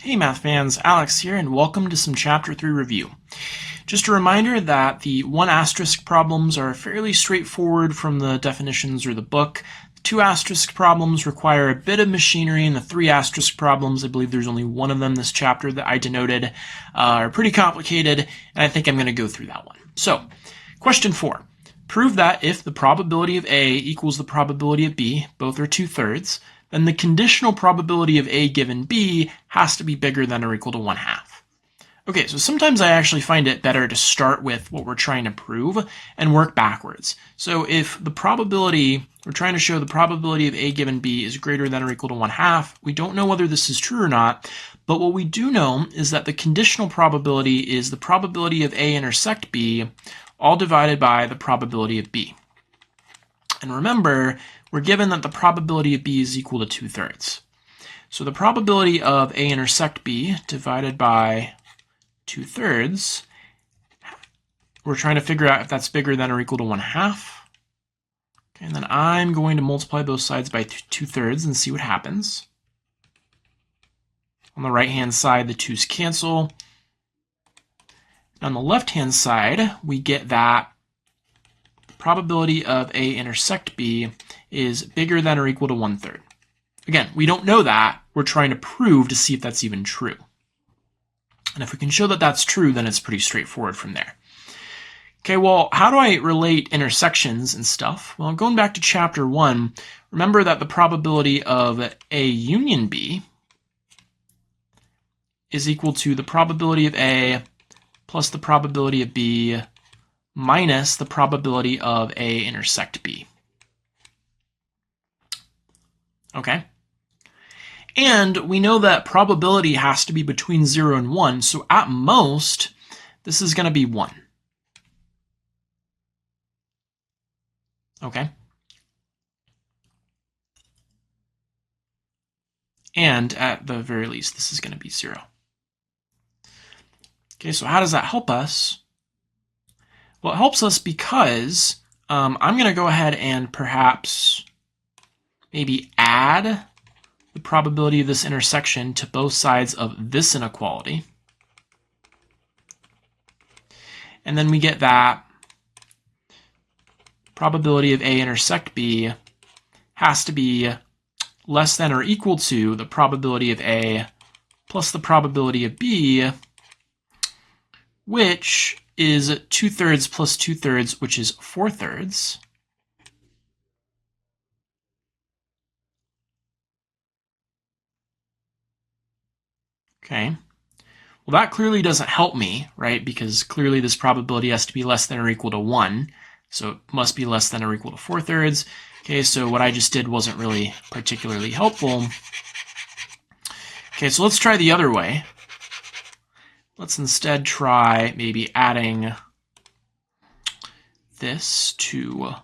Hey math fans, Alex here, and welcome to some Chapter 3 review. Just a reminder that the 1* problems are fairly straightforward from the definitions or the book. The 2* problems require a bit of machinery, and the 3* problems, I believe there's only one of them this chapter that I denoted, are pretty complicated, and I think I'm going to go through that one. So, question 4. Prove that if the probability of A equals the probability of B, both are 2/3, then the conditional probability of A given B has to be bigger than or equal to 1/2. Okay, so sometimes I actually find it better to start with what we're trying to prove and work backwards. So if the probability, we're trying to show the probability of A given B is greater than or equal to 1/2, we don't know whether this is true or not, but what we do know is that the conditional probability is the probability of A intersect B, all divided by the probability of B. And remember, we're given that the probability of B is equal to 2/3. So the probability of A intersect B divided by 2/3, we're trying to figure out if that's bigger than or equal to 1/2. Okay, and then I'm going to multiply both sides by 2/3 and see what happens. On the right-hand side, the 2's cancel. On the left-hand side, we get that the probability of A intersect B is bigger than or equal to 1/3. Again, we don't know that. We're trying to prove to see if that's even true. And if we can show that that's true, then it's pretty straightforward from there. Okay, well, how do I relate intersections and stuff? Well, going back to chapter 1, remember that the probability of A union B is equal to the probability of A plus the probability of B minus the probability of A intersect B. Okay? And we know that probability has to be between 0 and 1, so at most, this is going to be 1. Okay? And at the very least, this is going to be 0. Okay, so how does that help us? Well, it helps us because I'm going to go ahead and perhaps maybe add the probability of this intersection to both sides of this inequality. And then we get that probability of A intersect B has to be less than or equal to the probability of A plus the probability of B, which is 2/3 plus 2/3, which is 4/3. Okay, well that clearly doesn't help me, right? Because clearly this probability has to be less than or equal to 1, so it must be less than or equal to 4/3. Okay, so what I just did wasn't really particularly helpful. Okay, so let's try the other way. Let's instead try maybe adding this to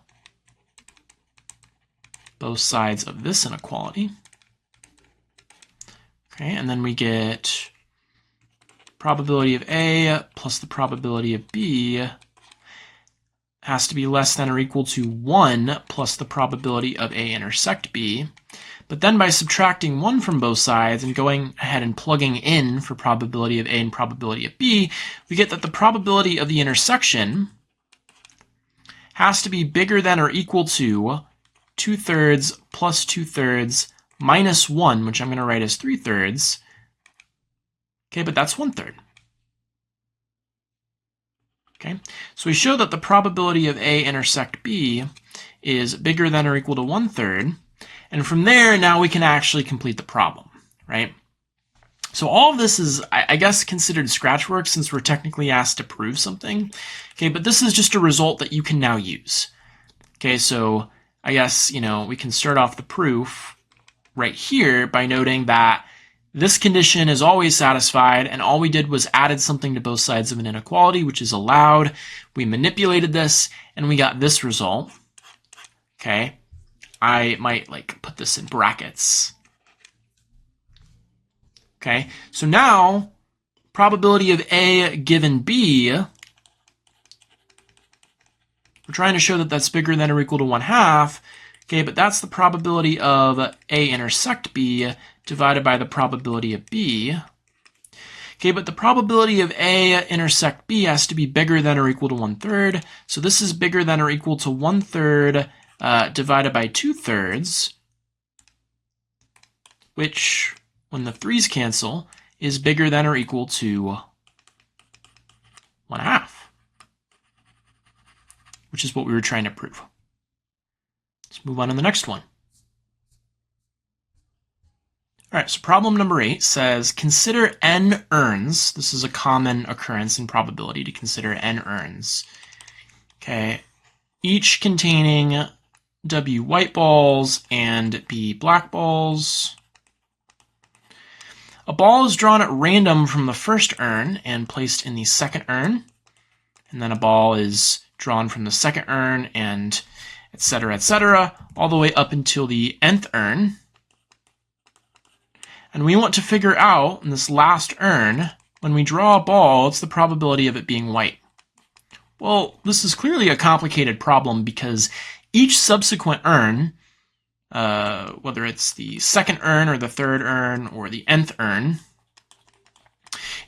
both sides of this inequality. Okay, and then we get probability of A plus the probability of B has to be less than or equal to 1 plus the probability of A intersect B. But then by subtracting 1 from both sides and going ahead and plugging in for probability of A and probability of B, we get that the probability of the intersection has to be bigger than or equal to 2/3 plus 2/3 minus 1, which I'm going to write as 3/3. Okay, but that's 1/3. Okay, so we show that the probability of A intersect B is bigger than or equal to 1/3. And from there, now we can actually complete the problem, right? So all of this is, I guess, considered scratch work since we're technically asked to prove something. Okay, but this is just a result that you can now use. Okay, so I guess, we can start off the proof right here by noting that this condition is always satisfied, and all we did was added something to both sides of an inequality, which is allowed. We manipulated this, and we got this result. Okay, I might put this in brackets. Okay, so now probability of A given B, we're trying to show that that's bigger than or equal to 1/2. Okay, but that's the probability of A intersect B divided by the probability of B. Okay, but the probability of A intersect B has to be bigger than or equal to 1/3. So this is bigger than or equal to 1/3 divided by 2/3, which, when the 3's cancel, is bigger than or equal to 1/2, which is what we were trying to prove. Let's move on to the next one. All right, so problem number 8 says, consider n urns. This is a common occurrence in probability to consider n urns. Okay, each containing W white balls and B black balls. A ball is drawn at random from the first urn and placed in the second urn. And then a ball is drawn from the second urn and etc., all the way up until the nth urn. And we want to figure out, in this last urn, when we draw a ball, what's the probability of it being white? Well, this is clearly a complicated problem because each subsequent urn, whether it's the second urn or the third urn or the nth urn,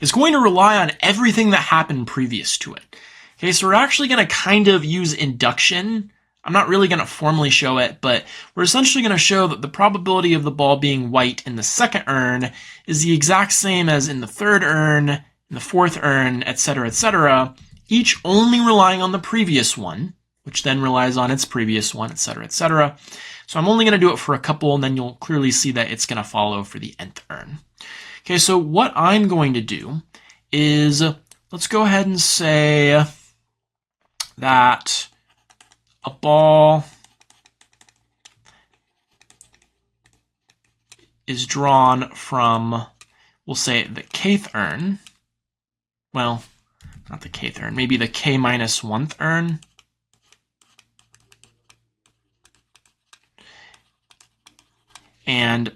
is going to rely on everything that happened previous to it. Okay, so we're actually going to kind of use induction. I'm not really going to formally show it, but we're essentially going to show that the probability of the ball being white in the second urn is the exact same as in the third urn, in the fourth urn, etc., each only relying on the previous one, which then relies on its previous one, etc. So I'm only going to do it for a couple, and then you'll clearly see that it's going to follow for the nth urn. Okay, so what I'm going to do is, let's go ahead and say that a ball is drawn from, we'll say, the kth urn. Well, not the kth urn, maybe the k minus 1th urn. And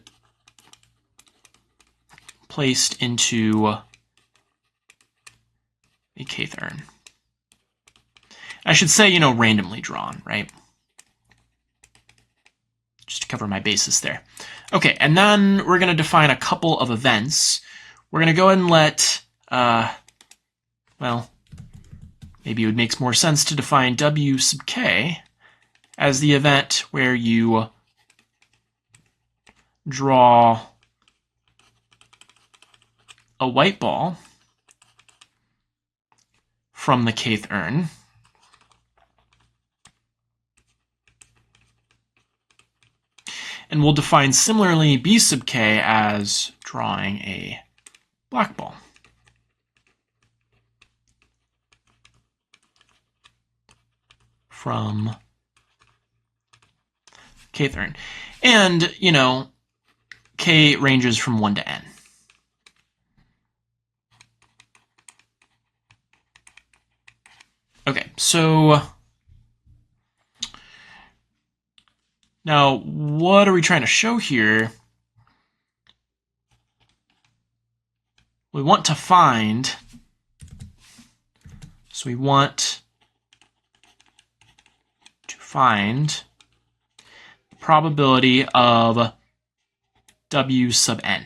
placed into a kth urn. I should say, randomly drawn, right? Just to cover my bases there. Okay, and then we're going to define a couple of events. We're going to go ahead and let, well, maybe it would make more sense to define W sub k as the event where you draw a white ball from the kth urn. And we'll define similarly B sub k as drawing a black ball. From kth urn. And, k ranges from 1 to n. Okay, so now what are we trying to show here? We want to find, so we want to find the probability of W sub n.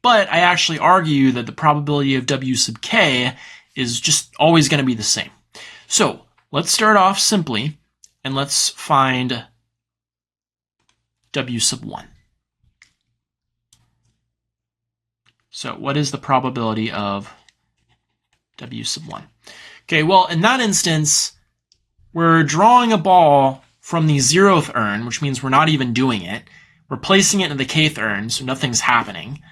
But I actually argue that the probability of W sub k is just always going to be the same. So let's start off simply, and let's find W sub 1. So what is the probability of W sub 1? Okay, well, in that instance, we're drawing a ball from the 0th urn, which means we're not even doing it. We're placing it in the kth urn, so nothing's happening.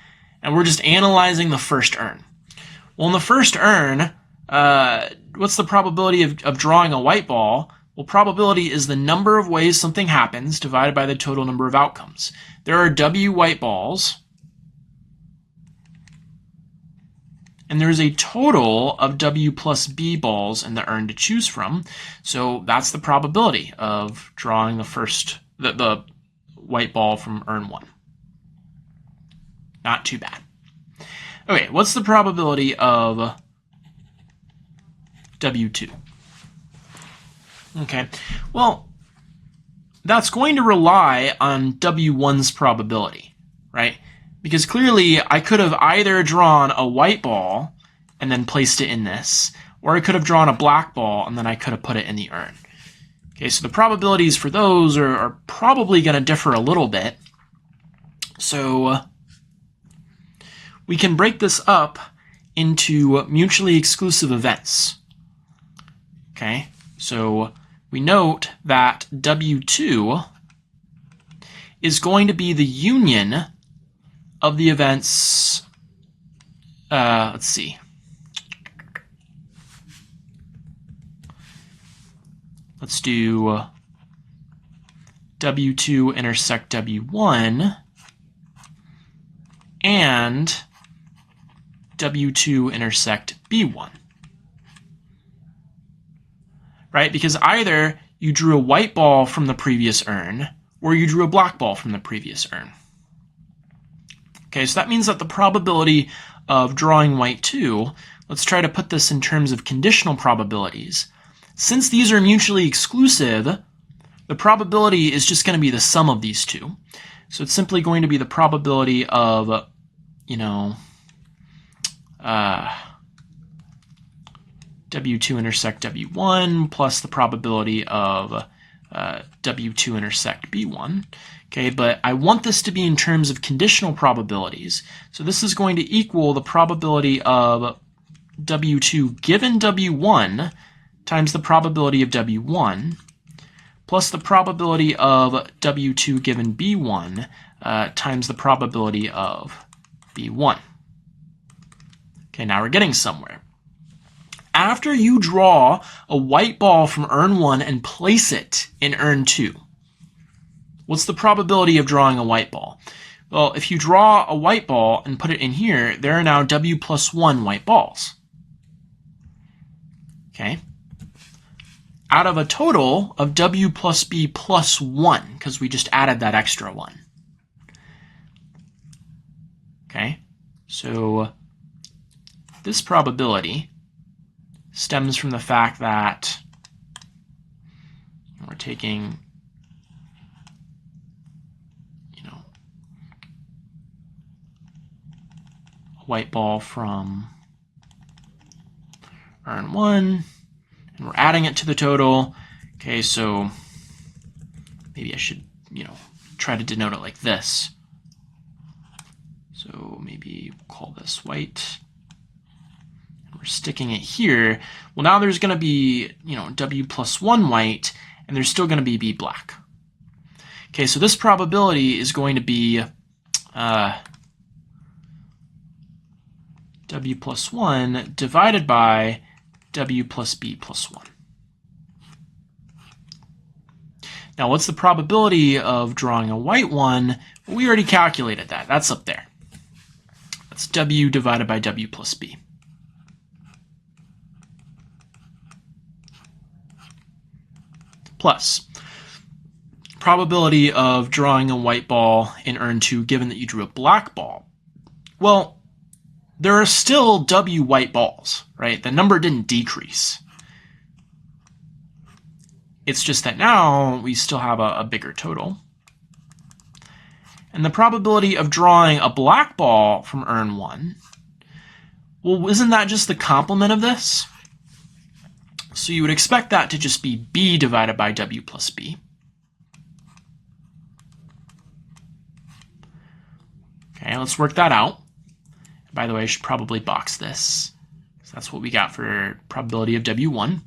And we're just analyzing the first urn. Well, in the first urn, what's the probability of drawing a white ball? Well, probability is the number of ways something happens divided by the total number of outcomes. There are W white balls, and there's a total of W plus B balls in the urn to choose from. So that's the probability of drawing the white ball from urn 1. Not too bad. Okay, what's the probability of W2? Okay, well, that's going to rely on W1's probability, right? Because clearly I could have either drawn a white ball and then placed it in this, or I could have drawn a black ball and then I could have put it in the urn. Okay, so the probabilities for those are probably going to differ a little bit. So we can break this up into mutually exclusive events. Okay, so we note that W2 is going to be the union of the events, let's see. Let's do W2 intersect W1 and W2 intersect B1. Right? Because either you drew a white ball from the previous urn or you drew a black ball from the previous urn. Okay, so that means that the probability of drawing white 2, let's try to put this in terms of conditional probabilities. Since these are mutually exclusive, the probability is just going to be the sum of these two. So it's simply going to be the probability of, W2 intersect W1 plus the probability of W2 intersect B1. Okay, but I want this to be in terms of conditional probabilities. So this is going to equal the probability of W2 given W1 times the probability of W1 plus the probability of W2 given B1 times the probability of B1. Okay, now we're getting somewhere. After you draw a white ball from urn 1 and place it in urn 2, what's the probability of drawing a white ball? Well, if you draw a white ball and put it in here, there are now W plus 1 white balls. Okay? Out of a total of W plus B plus 1, because we just added that extra 1. Okay? So this probability stems from the fact that we're taking, a white ball from urn 1, and we're adding it to the total. Okay, so maybe I should, try to denote it like this. So maybe we'll call this white. We're sticking it here. Well, now there's going to be, W plus 1 white, and there's still going to be B black. Okay, so this probability is going to be W plus 1 divided by W plus B plus 1. Now, what's the probability of drawing a white one? Well, we already calculated that. That's up there. That's W divided by W plus B. Plus probability of drawing a white ball in urn 2 given that you drew a black ball. Well, there are still W white balls, right? The number didn't decrease. It's just that now we still have a bigger total. And the probability of drawing a black ball from urn 1, well, isn't that just the complement of this? So you would expect that to just be B divided by W plus B. Okay, let's work that out. By the way, I should probably box this. So that's what we got for probability of W1.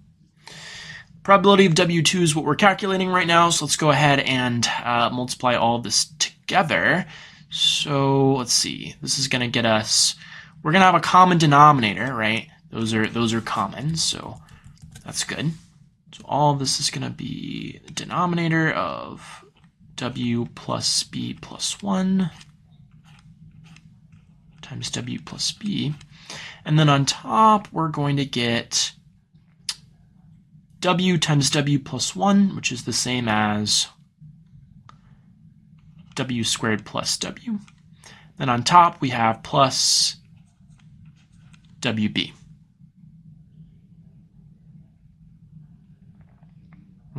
Probability of W2 is what we're calculating right now, so let's go ahead and multiply all of this together. So let's see, this is going to get us, we're going to have a common denominator, right? Those are common, so that's good. So all of this is going to be the denominator of W plus B plus 1 times W plus B. And then on top, we're going to get W times W plus 1, which is the same as W squared plus W. Then on top, we have plus WB.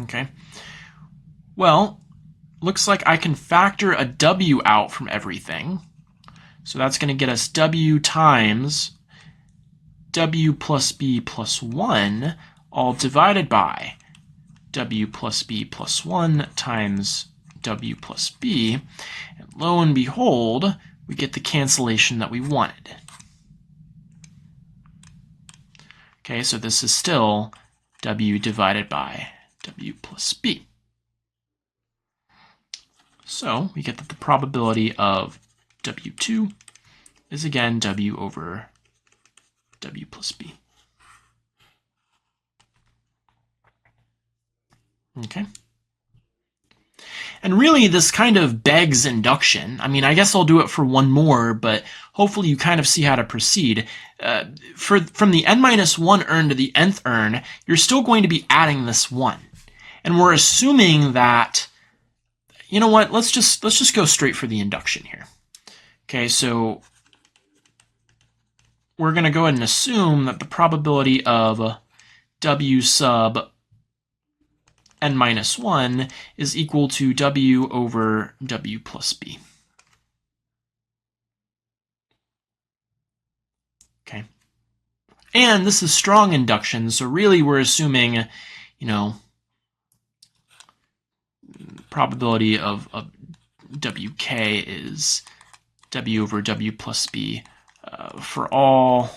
Okay. Well, looks like I can factor a W out from everything. So that's going to get us W times W plus B plus 1, all divided by W plus B plus 1 times W plus B. And lo and behold, we get the cancellation that we wanted. Okay, so this is still W divided by W plus B. So we get that the probability of W2 is again W over W plus B. Okay. And really, this kind of begs induction. I mean, I guess I'll do it for one more, but hopefully you kind of see how to proceed. From the n-1 urn to the nth urn, you're still going to be adding this 1. And we're assuming that, you know what, let's just go straight for the induction here. Okay, so we're going to go ahead and assume that the probability of W sub n-1 is equal to W over W plus B. Okay. And this is strong induction, so really we're assuming, you know, probability of WK is W over W plus B for all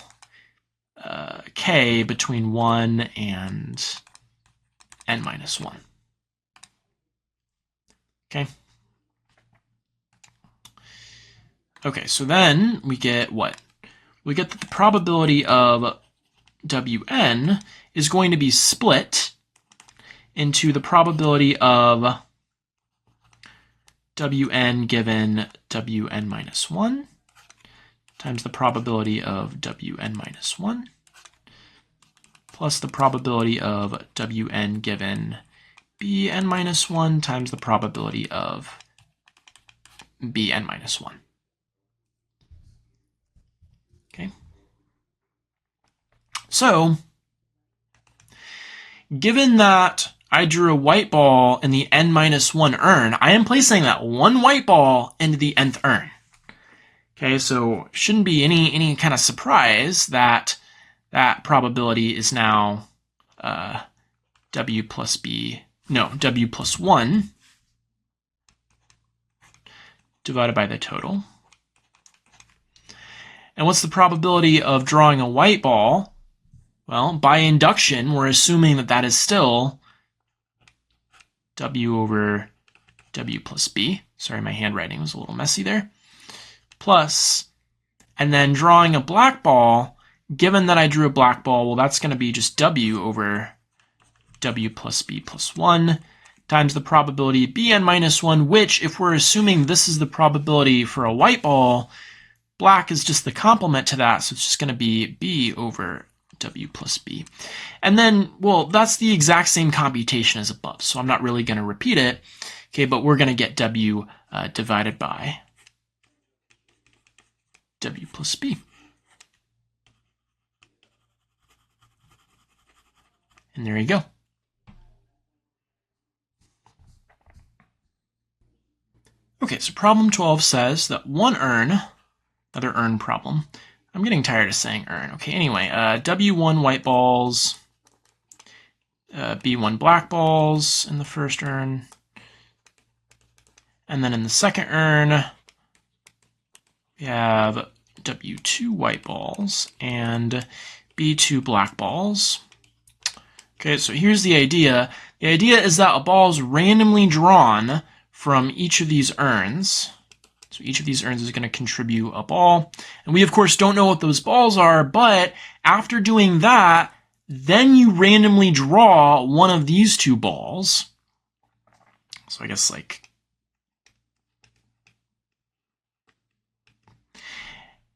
K between 1 and n-1. Okay. Okay, so then we get what? We get that the probability of Wn is going to be split into the probability of Wn given Wn-1 times the probability of Wn-1 plus the probability of Wn given Bn-1 times the probability of Bn-1. Okay. So, given that I drew a white ball in the n-1 urn, I am placing that one white ball into the nth urn. Okay, so shouldn't be any kind of surprise that that probability is now W plus 1 divided by the total. And what's the probability of drawing a white ball? Well, by induction, we're assuming that that is still W over W plus B. Sorry, my handwriting was a little messy there. Plus, and then drawing a black ball, given that I drew a black ball, well, that's going to be just W over W plus B plus 1 times the probability Bn-1, which, if we're assuming this is the probability for a white ball, black is just the complement to that, so it's just going to be B over W plus B. And then, well, that's the exact same computation as above, so I'm not really going to repeat it. Okay, but we're going to get W divided by W plus B. And there you go. Okay, so problem 12 says that one urn, another urn problem. I'm getting tired of saying urn. Okay, anyway, W1 white balls, B1 black balls in the first urn. And then in the second urn, we have W2 white balls and B2 black balls. Okay, so here's the idea. The idea is that a ball is randomly drawn from each of these urns. So each of these urns is going to contribute a ball. And we, of course, don't know what those balls are, but after doing that, then you randomly draw one of these two balls. So I guess like...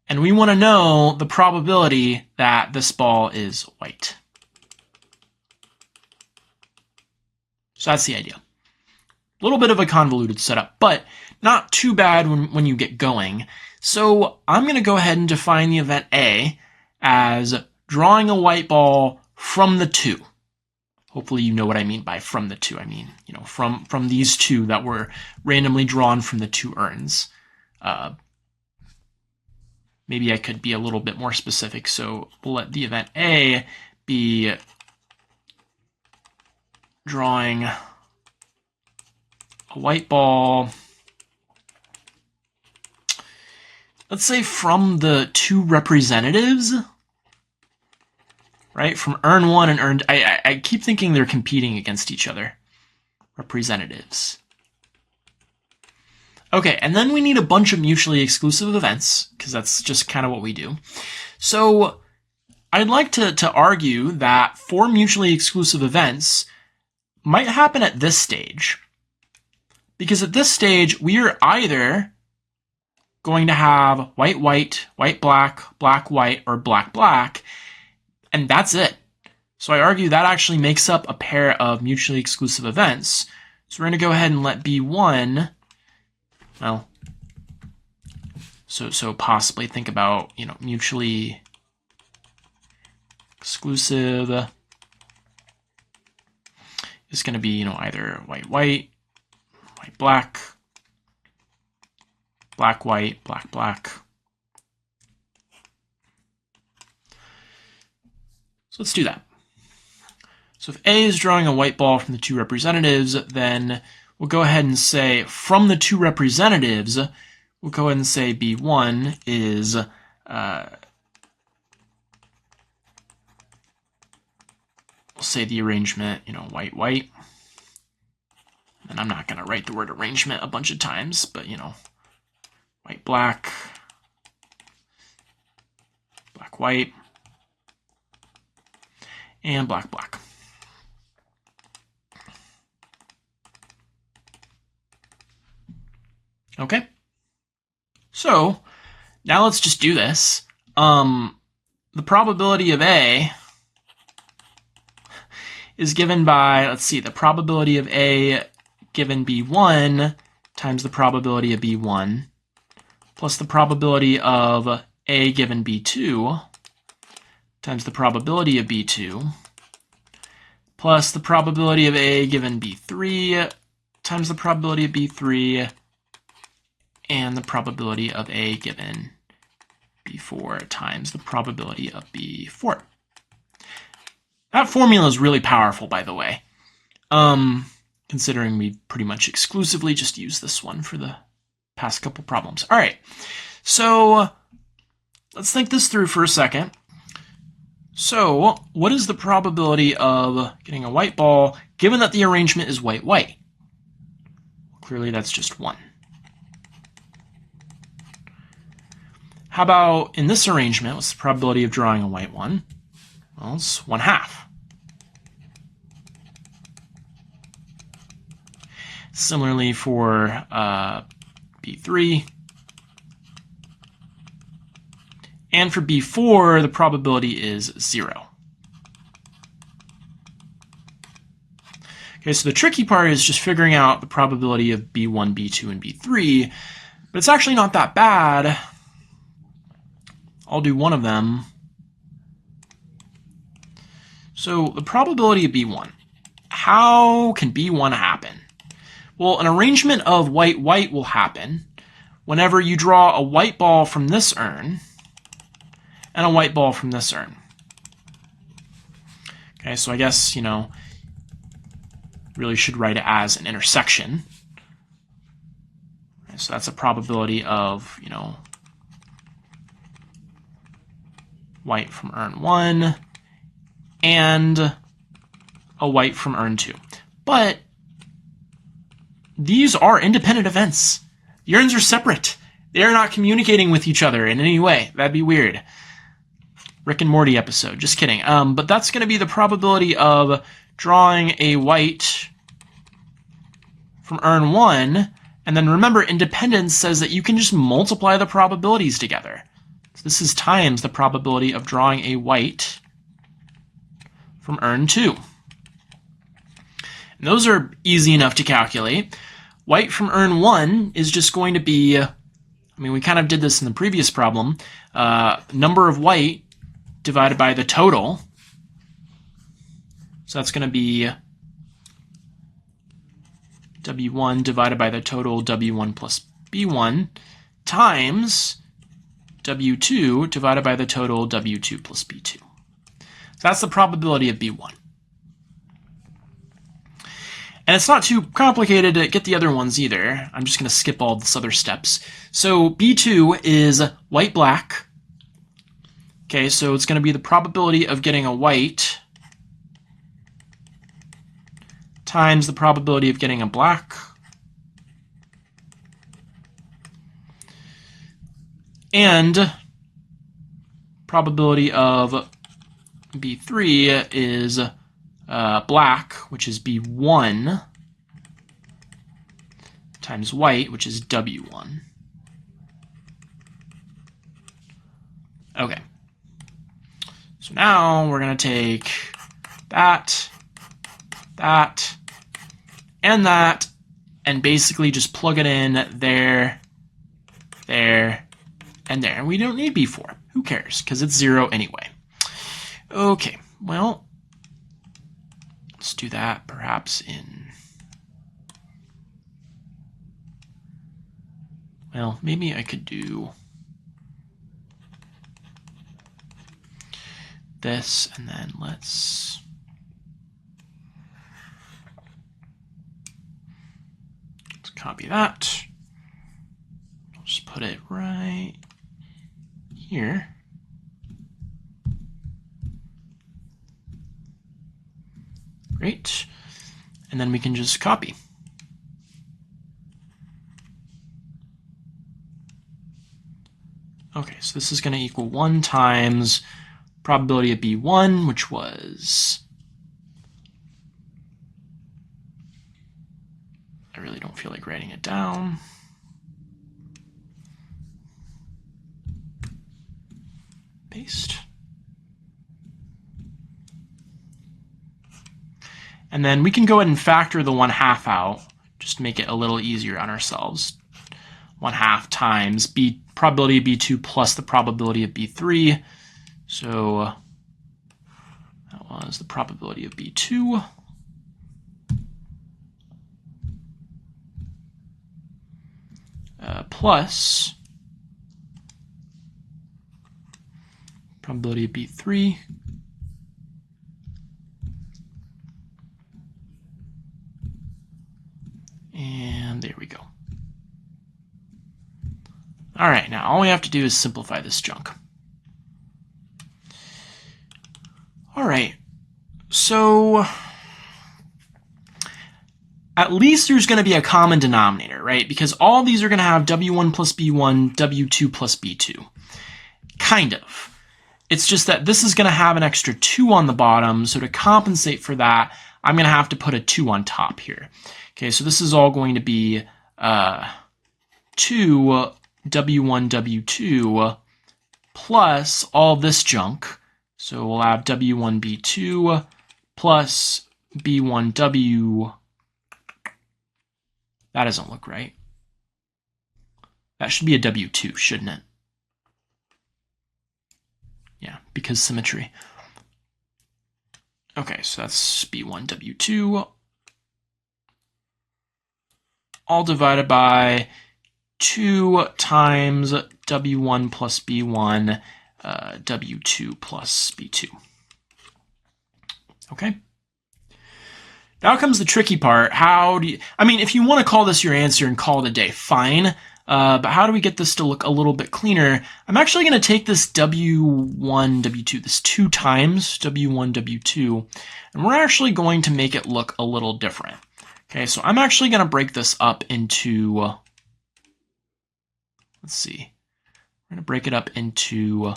And we want to know the probability that this ball is white. So that's the idea. A little bit of a convoluted setup, but not too bad when you get going. So I'm going to go ahead and define the event A as drawing a white ball from the 2. Hopefully you know what I mean by from the two. I mean, from these two that were randomly drawn from the two urns. Maybe I could be a little bit more specific. So we'll let the event A be drawing a white ball, let's say from the two representatives, right? From urn 1 and urn... I keep thinking they're competing against each other. Representatives. Okay, and then we need a bunch of mutually exclusive events, because that's just kind of what we do. So I'd like to argue that 4 mutually exclusive events might happen at this stage. Because at this stage, we are either going to have white, white, white, black, black, white, or black, black, and that's it. So I argue that actually makes up a pair of mutually exclusive events. So we're going to go ahead and let B1... Well, so possibly think about, mutually exclusive is going to be, either white, white, white, black, black, white, black, black. So let's do that. So if A is drawing a white ball from the two representatives, then we'll go ahead and say from the two representatives, we'll go ahead and say B1 is we'll say the arrangement, white, white. And I'm not going to write the word arrangement a bunch of times, but, white, black, black, white, and black, black. Okay, so now let's just do this. The probability of A is given by, let's see, the probability of A given B1 times the probability of B1 plus the probability of A given B2 times the probability of B2 plus the probability of A given B3 times the probability of B3 and the probability of A given B4 times the probability of B4. That formula is really powerful, by the way, considering we pretty much exclusively just used this one for the past couple problems. All right, so let's think this through for a second. So what is the probability of getting a white ball given that the arrangement is white-white? Clearly that's just 1. How about in this arrangement, what's the probability of drawing a white one? Well, it's 1/2. Similarly for B3. And for B4, the probability is 0. Okay, so the tricky part is just figuring out the probability of B1, B2, and B3, but it's actually not that bad. I'll do one of them. So the probability of B1. How can B1 happen? Well, an arrangement of white-white will happen whenever you draw a white ball from this urn and a white ball from this urn. Okay, so I guess, really should write it as an intersection. So that's a probability of, white from urn 1 and a white from urn 2. But these are independent events. The urns are separate. They are not communicating with each other in any way. That'd be weird. Rick and Morty episode. Just kidding. But that's going to be the probability of drawing a white from urn 1. And then remember, independence says that you can just multiply the probabilities together. So this is times the probability of drawing a white from urn 2. And those are easy enough to calculate. White from urn 1 is just going to be, we kind of did this in the previous problem, number of white divided by the total. So that's going to be W1 divided by the total W1 plus B1 times W2 divided by the total W2 plus B2. So that's the probability of B1. And it's not too complicated to get the other ones either. I'm just going to skip all this other steps. So B2 is white-black. Okay, so it's going to be the probability of getting a white times the probability of getting a black. And probability of B3 is black, which is B1, times white, which is W1. Okay. So now we're going to take that, and that, and basically just plug it in there, there, and there. And we don't need B4. Who cares? Because it's 0 anyway. Okay, well, let's do that perhaps in, well, maybe I could do this, and then let's copy that. I'll just put it right here. Great. And then we can just copy. Okay, so this is going to equal 1 times probability of B1, which was, I really don't feel like writing it down. Paste. And then we can go ahead and factor the 1/2 out, just to make it a little easier on ourselves. 1/2 times probability of B2 plus the probability of B3. So that was the probability of B2. Plus probability of B3. And there we go. All right, now all we have to do is simplify this junk. All right, so at least there's going to be a common denominator, right? Because all these are going to have W1 plus B1, W2 plus B2. Kind of. It's just that this is going to have an extra 2 on the bottom, so to compensate for that, I'm going to have to put a 2 on top here. Okay, so this is all going to be 2 W1, W2 plus all this junk. So we'll have W1, B2 plus B1, W. That doesn't look right. That should be a W2, shouldn't it? Yeah, because symmetry. Okay, so that's B1, W2, all divided by 2 times W1 plus B1, W2 plus B2. Okay. Now comes the tricky part. How do you, I mean, if you want to call this your answer and call it a day, fine. But how do we get this to look a little bit cleaner? I'm actually going to take this W1, W2, this 2 times W1, W2, and we're actually going to make it look a little different. Okay, so I'm actually going to break this up into, let's see, we're going to break it up into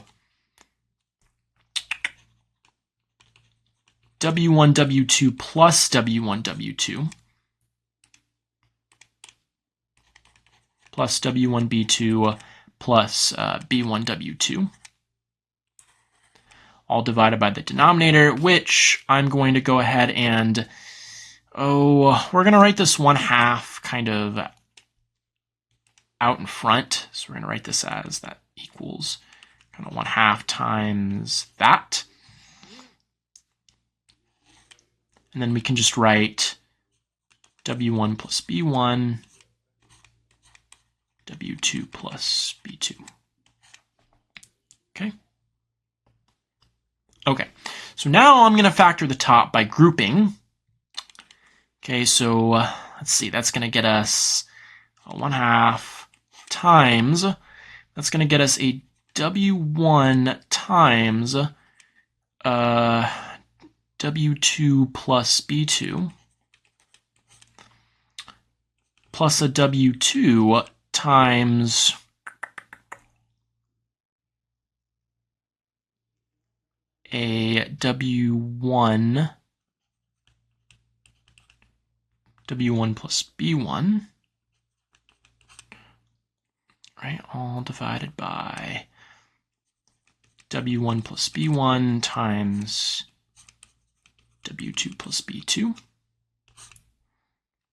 W1, W2 plus W1, W2 plus W1, B2 plus B1, W2, all divided by the denominator, which I'm going to go ahead and, we're going to write this 1/2 kind of out in front. So we're going to write this as that equals kind of 1/2 times that. And then we can just write W1 plus B1, W2 plus B2. Okay. Okay, so now I'm going to factor the top by grouping. Okay, so let's see, that's going to get us 1/2 times, that's going to get us a W1 times W2 plus B2 plus a W2 times a W1 plus B1, right, all divided by W1 plus B1 times W2 plus B2.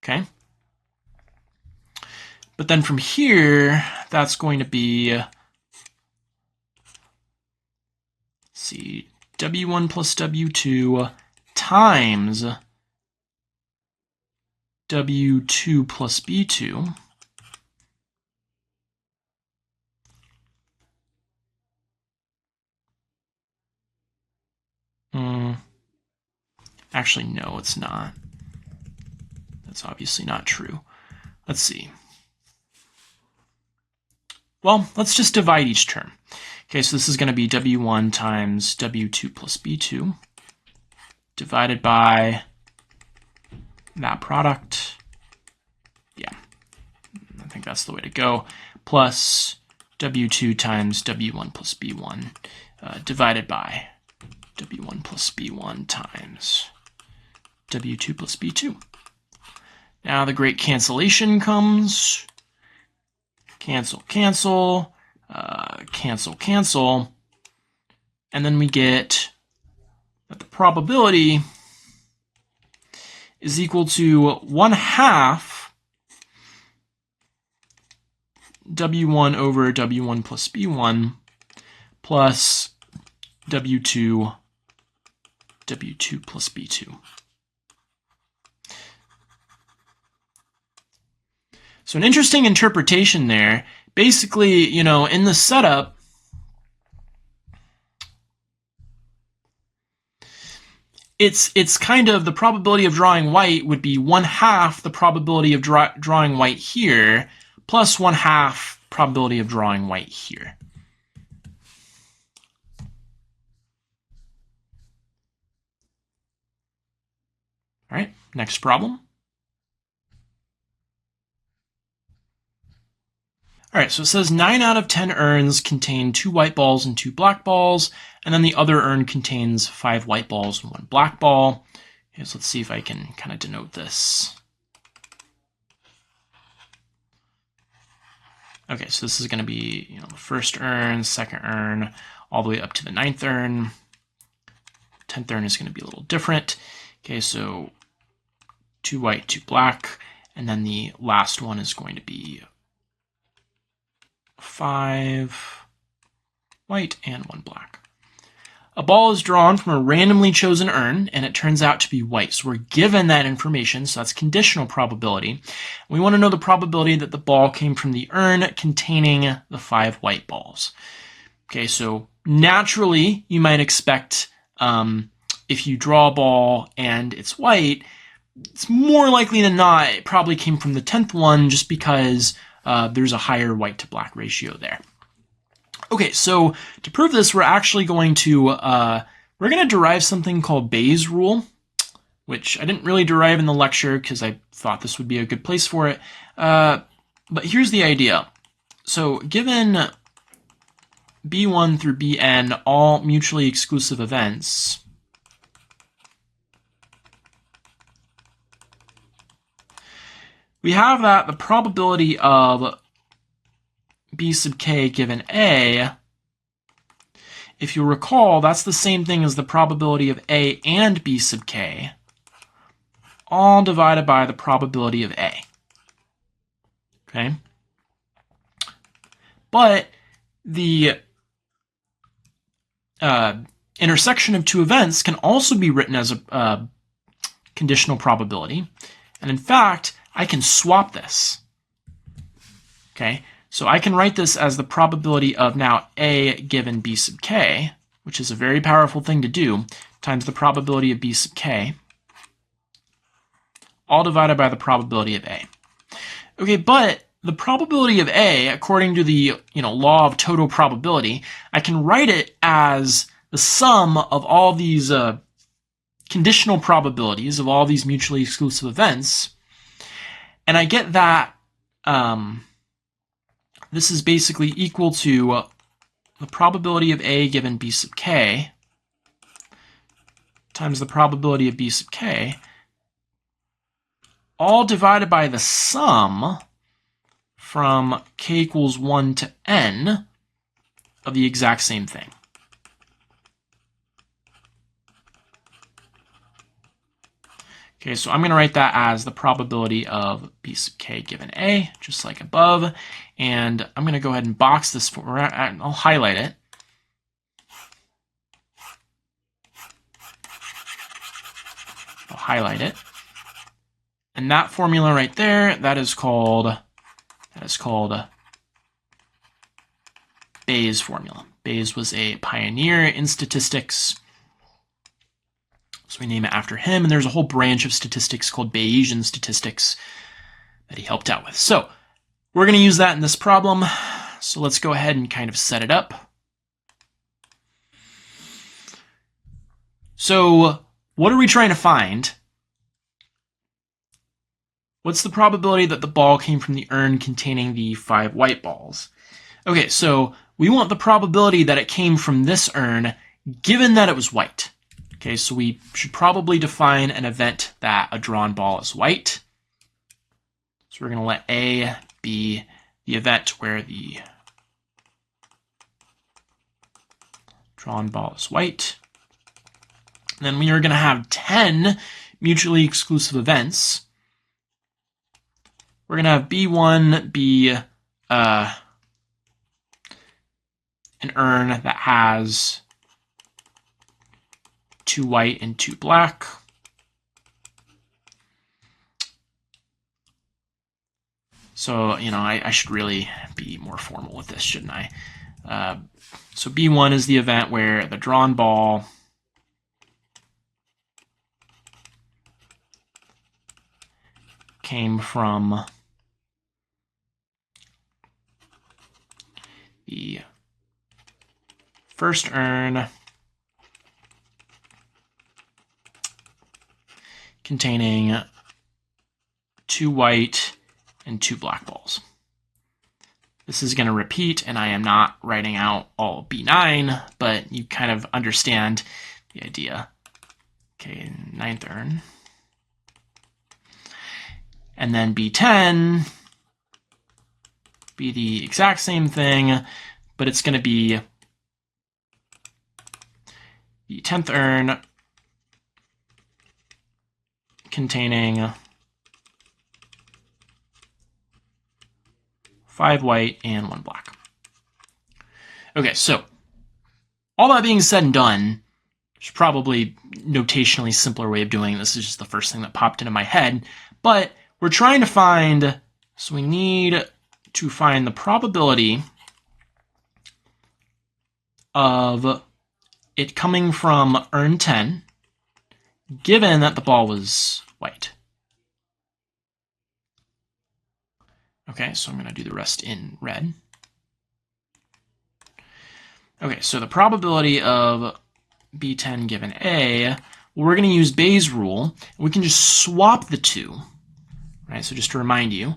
Okay. But then from here, that's going to be, let's see, W1 plus W2 times W2 plus B2 Actually, no, it's not. That's obviously not true. Let's see. Well, let's just divide each term. Okay, so this is going to be W1 times W2 plus B2 divided by that product. Yeah, I think that's the way to go. Plus W2 times W1 plus B1 divided by W1 plus B1 times W2 plus B2. Now the great cancellation comes. Cancel, cancel, cancel, cancel. And then we get that the probability is equal to 1/2 W1 over W1 plus B1 plus W2 plus B2. So an interesting interpretation there. Basically, you know, in the setup, it's kind of the probability of drawing white would be 1/2 the probability of drawing white here plus 1/2 probability of drawing white here. All right, next problem. All right, so it says 9 out of 10 urns contain 2 white balls and 2 black balls, and then the other urn contains 5 white balls and 1 black ball. Okay, so let's see if I can kind of denote this. Okay, so this is going to be, you know, the first urn, second urn, all the way up to the 9th urn. 10th urn is going to be a little different. Okay, so 2 white, 2 black, and then the last one is going to be 5 white and 1 black. A ball is drawn from a randomly chosen urn, and it turns out to be white. So we're given that information, so that's conditional probability. We want to know the probability that the ball came from the urn containing the 5 white balls. Okay, so naturally, you might expect if you draw a ball and it's white, it's more likely than not it probably came from the 10th one just because there's a higher white to black ratio there. Okay, so to prove this, we're actually going to derive something called Bayes' rule, which I didn't really derive in the lecture because I thought this would be a good place for it. But here's the idea. So given B1 through Bn all mutually exclusive events, we have that the probability of B sub k given A, if you recall, that's the same thing as the probability of A and B sub k, all divided by the probability of A. Okay? But the intersection of two events can also be written as a conditional probability. And in fact, I can swap this. Okay, so I can write this as the probability of now A given B sub k, which is a very powerful thing to do, times the probability of B sub k, all divided by the probability of A. Okay, but the probability of A, according to the law of total probability, I can write it as the sum of all these conditional probabilities of all these mutually exclusive events, and I get that this is basically equal to the probability of A given B sub k times the probability of B sub k, all divided by the sum from k equals 1 to n of the exact same thing. Okay, so I'm going to write that as the probability of B sub k given A, just like above. And I'm going to go ahead and box this for, I'll highlight it. I'll highlight it. And that formula right there, that is called Bayes' formula. Bayes was a pioneer in statistics. So we name it after him, and there's a whole branch of statistics called Bayesian statistics that he helped out with. So we're going to use that in this problem. So let's go ahead and kind of set it up. So what are we trying to find? What's the probability that the ball came from the urn containing the 5 white balls? Okay, so we want the probability that it came from this urn given that it was white. Okay, so we should probably define an event that a drawn ball is white. So we're going to let A be the event where the drawn ball is white. And then we are going to have 10 mutually exclusive events. We're going to have B1 be an urn that has 2 white and 2 black. So, I should really be more formal with this, shouldn't I? So B1 is the event where the drawn ball came from the first urn containing 2 white and 2 black balls. This is going to repeat, and I am not writing out all B9, but you kind of understand the idea. Okay, 9th urn. And then B10 be the exact same thing, but it's going to be the 10th urn containing 5 white and 1 black. Okay, so all that being said and done, there's probably notationally simpler way of doing this. This is just the first thing that popped into my head, but we're trying to find, so we need to find the probability of it coming from urn 10, given that the ball was white. Okay, so I'm going to do the rest in red. Okay, so the probability of B10 given A, well, we're going to use Bayes' rule. We can just swap the two. Right, so just to remind you,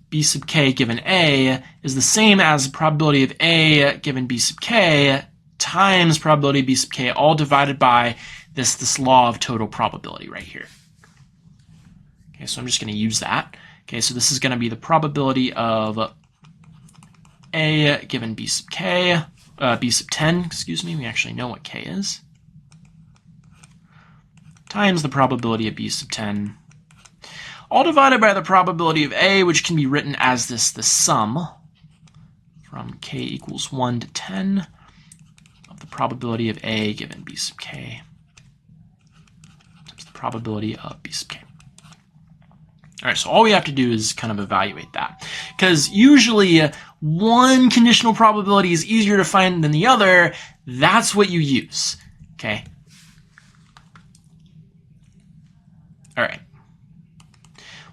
B sub k given A is the same as the probability of A given B sub k times probability of B sub k, all divided by this law of total probability right here. Okay, so I'm just going to use that. Okay, so this is going to be the probability of A given B sub k, B sub 10, excuse me, we actually know what k is, times the probability of B sub 10, all divided by the probability of A, which can be written as the sum from k equals 1 to 10 of the probability of A given B sub k times the probability of B sub k. All right, so all we have to do is kind of evaluate that. Because usually one conditional probability is easier to find than the other. That's what you use, okay? All right.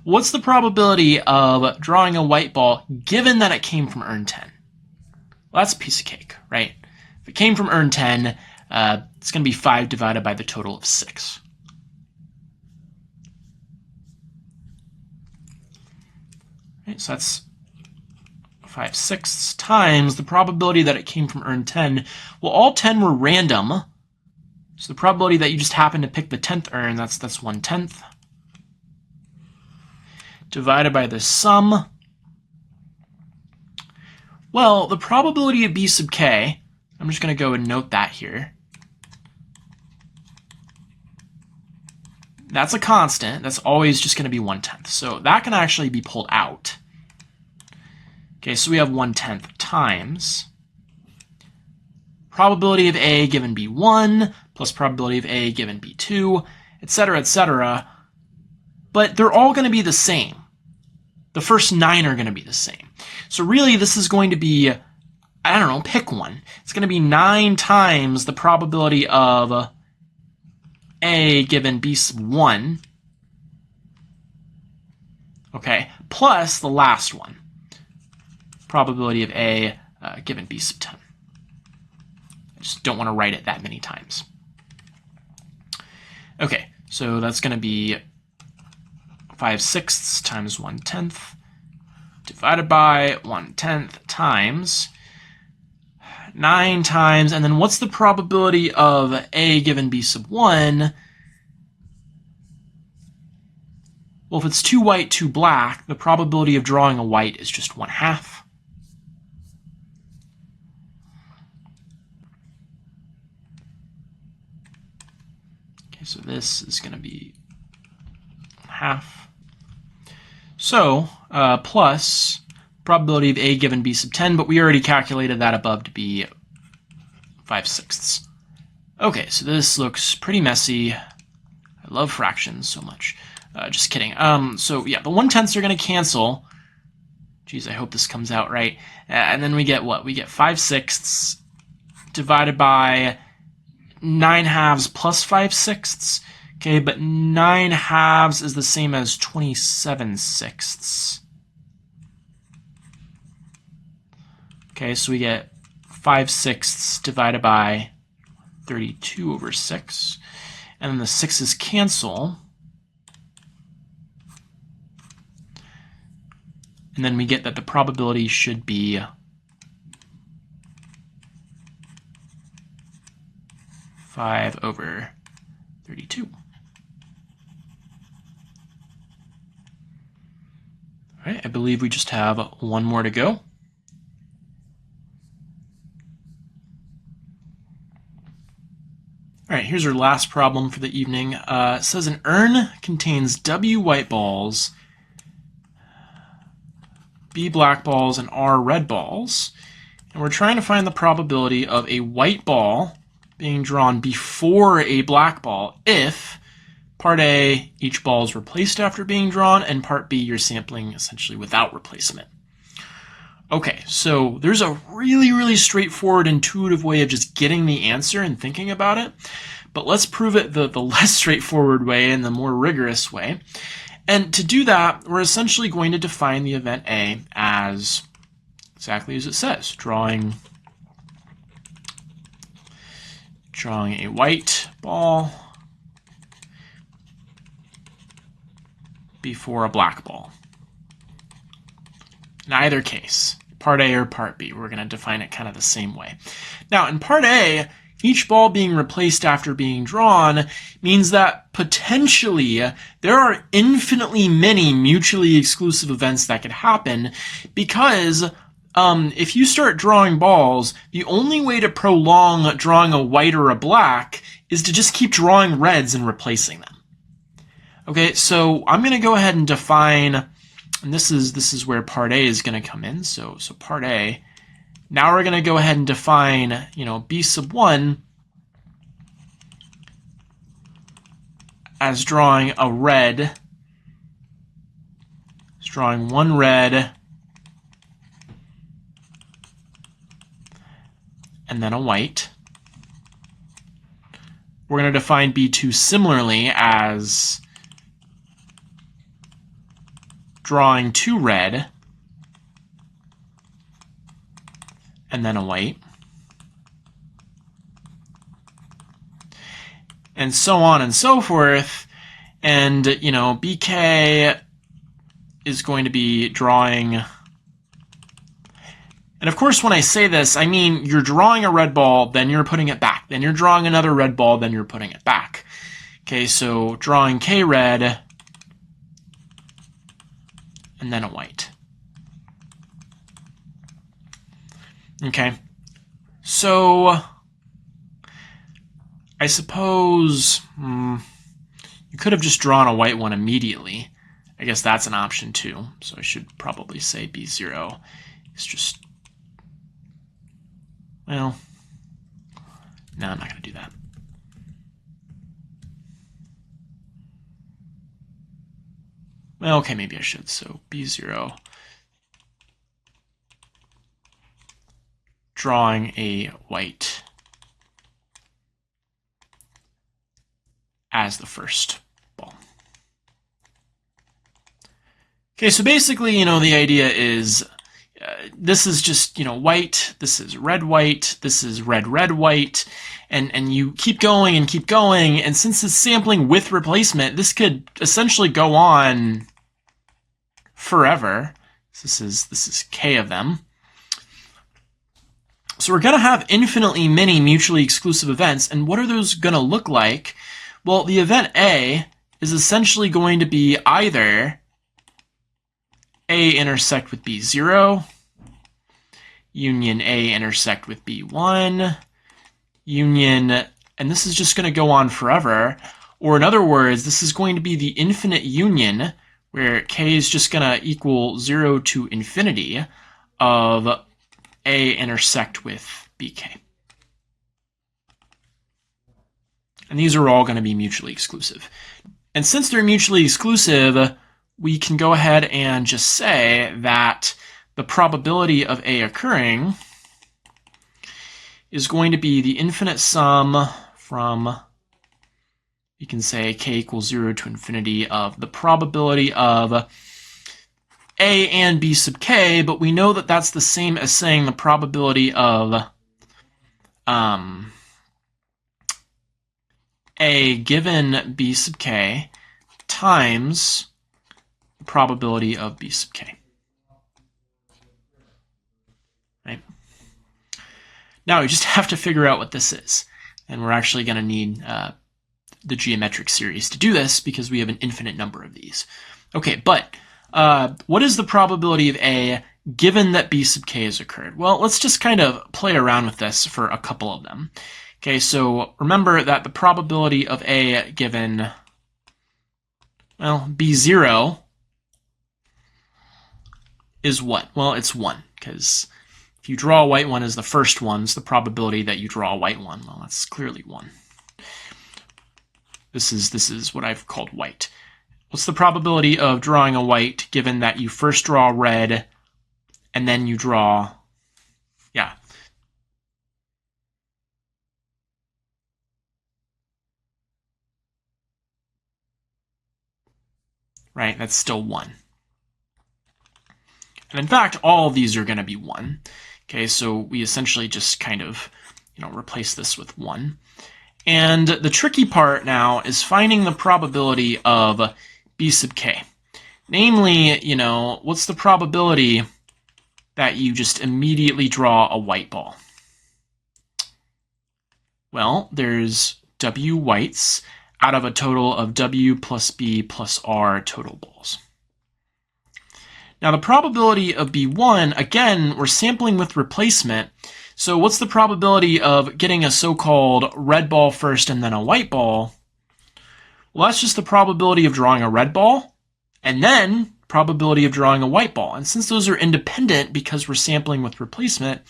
What's the probability of drawing a white ball given that it came from urn 10? Well, that's a piece of cake, right? If it came from urn 10, it's going to be 5 divided by the total of 6. Right, so that's 5/6 times the probability that it came from urn 10. Well, all 10 were random. So the probability that you just happened to pick the 10th urn, that's 1/10. Divided by the sum. Well, the probability of B sub k, I'm just going to go and note that here. That's a constant. That's always just going to be 1/10. So that can actually be pulled out. Okay, so we have 1/10 times probability of A given B1 plus probability of A given B2, etc., etc. But they're all going to be the same. The first 9 are going to be the same. So really, this is going to be, I don't know, pick one. It's going to be 9 times the probability of A given B sub 1, okay, plus the last one, probability of A given B sub 10. I just don't want to write it that many times. Okay, so that's going to be 5/6 times 1/10 divided by 1/10 times 9 times, and then what's the probability of A given B sub 1? Well, if it's 2 white, 2 black, the probability of drawing a white is just 1/2. Okay, so this is going to be 1/2. So, plus probability of A given B sub 10, but we already calculated that above to be 5/6. Okay, so this looks pretty messy. I love fractions so much. Just kidding. So yeah, the 1/10s are going to cancel. Geez, I hope this comes out right. And then we get what? We get 5/6 divided by 9/2 plus 5/6. Okay, but 9/2 is the same as 27/6. Okay, so we get 5/6 divided by 32/6. And then the 6's cancel. And then we get that the probability should be 5/32. All right, I believe we just have one more to go. All right, here's our last problem for the evening. It says an urn contains W white balls, B black balls, and R red balls. And we're trying to find the probability of a white ball being drawn before a black ball if part A, each ball is replaced after being drawn, and part B, you're sampling essentially without replacement. Okay, so there's a really, really straightforward, intuitive way of just getting the answer and thinking about it. But let's prove it the less straightforward way and the more rigorous way. And to do that, we're essentially going to define the event A as exactly as it says, drawing a white ball before a black ball. In either case, part A or part B, we're going to define it kind of the same way. Now, in part A, each ball being replaced after being drawn means that potentially there are infinitely many mutually exclusive events that could happen because if you start drawing balls, the only way to prolong drawing a white or a black is to just keep drawing reds and replacing them. Okay, so I'm going to go ahead and define, and this is where part A is going to come in. So part A. Now we're going to go ahead and define, B sub 1 as drawing a red, drawing one red, and then a white. We're going to define B2 similarly as drawing two red, and then a white. And so on and so forth. And, you know, BK is going to be drawing... And of course, when I say this, I mean you're drawing a red ball, then you're putting it back. Then you're drawing another red ball, then you're putting it back. Okay, so drawing K red, and then a white. Okay, so I suppose you could have just drawn a white one immediately. I guess that's an option too. So I should probably say B0 is just... Well, no, I'm not going to do that. Well, okay, maybe I should. So B0, drawing a white as the first ball. Okay, so basically, you know, the idea is this is just, you know, white, this is red, white, this is red, red, white, and you keep going, and since it's sampling with replacement, this could essentially go on forever. So this is K of them. So we're going to have infinitely many mutually exclusive events, and what are those going to look like? Well, the event A is essentially going to be either A intersect with B0, union A intersect with B1, union, and this is just going to go on forever. Or in other words, this is going to be the infinite union, where K is just going to equal 0 to infinity of A intersect with BK. And these are all going to be mutually exclusive. And since they're mutually exclusive, we can go ahead and just say that the probability of A occurring is going to be the infinite sum from, you can say K equals 0 to infinity of the probability of A and B sub K, but we know that that's the same as saying the probability of A given B sub K times the probability of B sub K. Right? Now we just have to figure out what this is. And we're actually going to need the geometric series to do this because we have an infinite number of these. Okay, but what is the probability of A given that B sub K has occurred? Well, let's just kind of play around with this for a couple of them. Okay, so remember that the probability of A given, well, B0 is what? Well, it's 1, because if you draw a white one as the first one, it's the probability that you draw a white one. Well, that's clearly 1. This is what I've called white. What's the probability of drawing a white given that you first draw red and then you draw, yeah. Right, that's still 1. And in fact, all of these are going to be 1. Okay, so we essentially just kind of, you know, replace this with 1. And the tricky part now is finding the probability of B sub K. Namely, you know, what's the probability that you just immediately draw a white ball? Well, there's W whites out of a total of W plus B plus R total balls. Now the probability of B1, again, we're sampling with replacement. So what's the probability of getting a so-called red ball first and then a white ball? Well, that's just the probability of drawing a red ball and then probability of drawing a white ball. And since those are independent because we're sampling with replacement,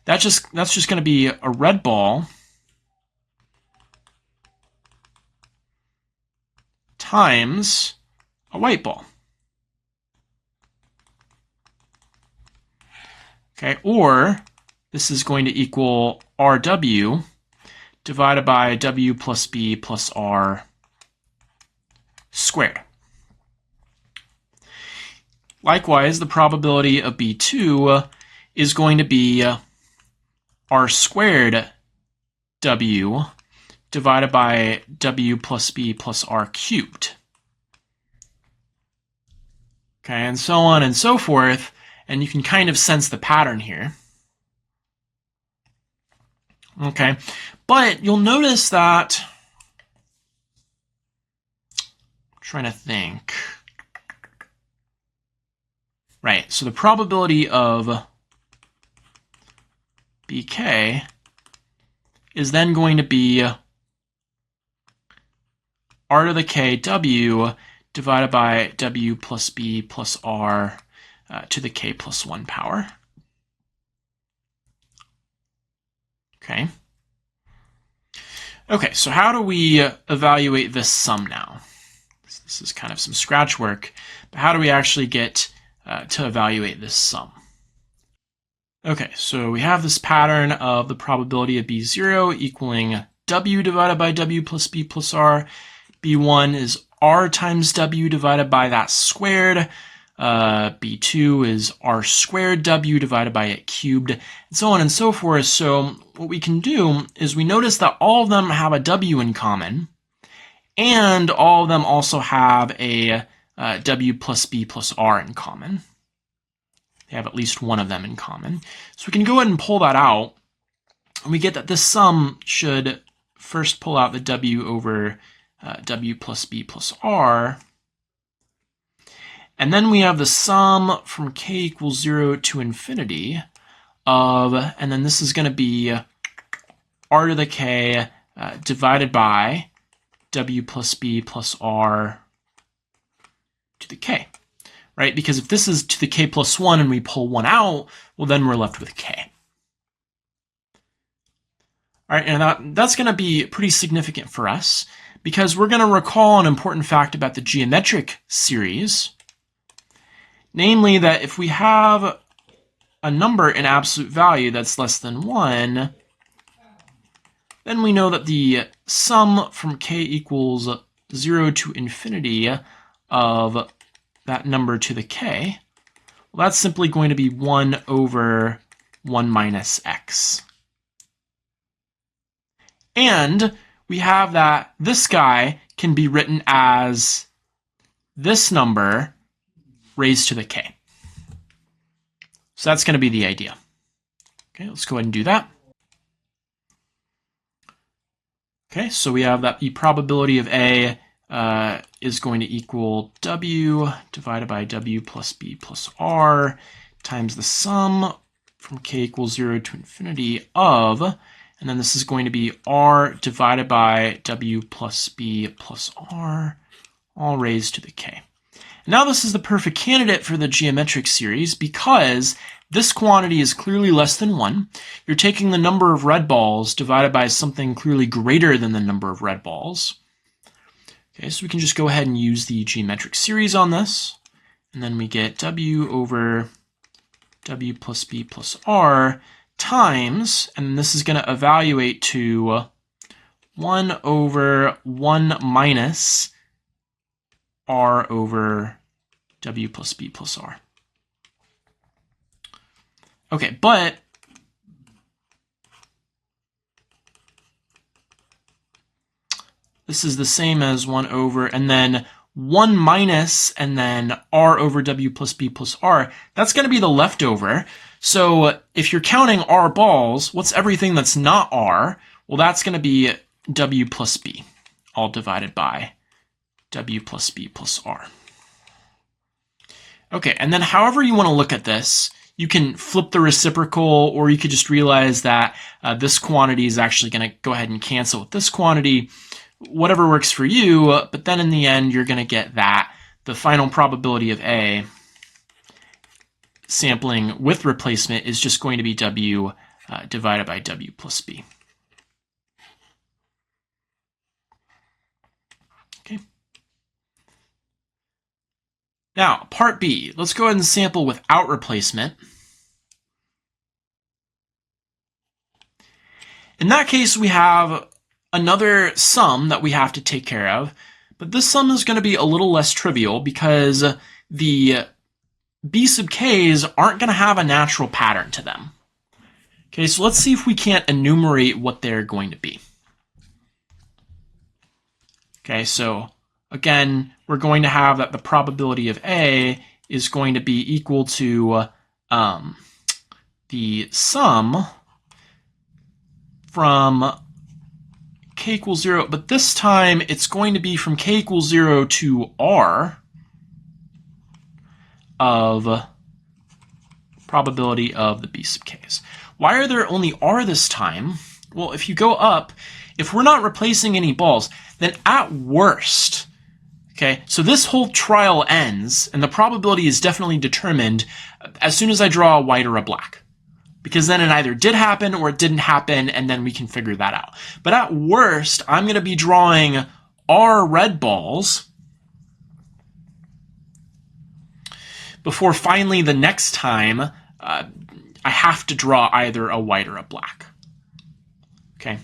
that's just going to be a red ball times a white ball. Okay, or this is going to equal RW divided by W plus B plus R squared. Likewise, the probability of B2 is going to be R squared W divided by W plus B plus R cubed. Okay, and so on and so forth, and you can kind of sense the pattern here. Okay, but you'll notice that, I'm trying to think. Right, so the probability of BK is then going to be R to the K W divided by W plus B plus R to the K plus 1 power. Okay. Okay, so how do we evaluate this sum now? This is kind of some scratch work, but how do we actually get to evaluate this sum? Okay, so we have this pattern of the probability of B0 equaling W divided by W plus B plus R. B1 is R times W divided by that squared. B2 is R squared W divided by it cubed, and so on and so forth. So what we can do is we notice that all of them have a W in common, and all of them also have a W plus B plus R in common. They have at least one of them in common. So we can go ahead and pull that out, and we get that this sum should first pull out the W over W plus B plus R. And then we have the sum from k equals 0 to infinity of, and then this is going to be R to the K divided by W plus B plus R to the K, right? Because if this is to the K plus 1 and we pull 1 out, well, then we're left with K. All right, and that's going to be pretty significant for us because we're going to recall an important fact about the geometric series. Namely, that if we have a number in absolute value that's less than 1, then we know that the sum from k equals 0 to infinity of that number to the k, well, that's simply going to be 1 over 1 minus x. And we have that this guy can be written as this number raised to the k. So that's going to be the idea. Okay, let's go ahead and do that. Okay, so we have that the probability of A is going to equal W divided by W plus B plus R times the sum from k equals 0 to infinity of, and then this is going to be R divided by W plus B plus R, all raised to the k. Now this is the perfect candidate for the geometric series because this quantity is clearly less than 1. You're taking the number of red balls divided by something clearly greater than the number of red balls. Okay, so we can just go ahead and use the geometric series on this. And then we get W over W plus B plus R times, and this is going to evaluate to 1 over 1 minus R over W plus B plus R. Okay, but this is the same as 1 over, and then 1 minus, and then R over W plus B plus R. That's going to be the leftover. So if you're counting R balls, what's everything that's not R? Well, that's going to be W plus B, all divided by W plus B plus R. Okay, and then however you want to look at this, you can flip the reciprocal, or you could just realize that this quantity is actually going to go ahead and cancel with this quantity. Whatever works for you, but then in the end, you're going to get that the final probability of A sampling with replacement is just going to be W divided by W plus B. Okay. Now, part B, let's go ahead and sample without replacement. In that case, we have another sum that we have to take care of, but this sum is going to be a little less trivial because the b sub k's aren't going to have a natural pattern to them. Okay, so let's see if we can't enumerate what they're going to be. Okay, so again, we're going to have that the probability of A is going to be equal to the sum from k equals 0, but this time it's going to be from k equals 0 to r of probability of the b sub k's. Why are there only r this time? Well, if you go up, if we're not replacing any balls, then at worst, okay, so this whole trial ends, and the probability is definitely determined as soon as I draw a white or a black. Because then it either did happen or it didn't happen, and then we can figure that out. But at worst, I'm going to be drawing r red balls before finally the next time I have to draw either a white or a black. Okay.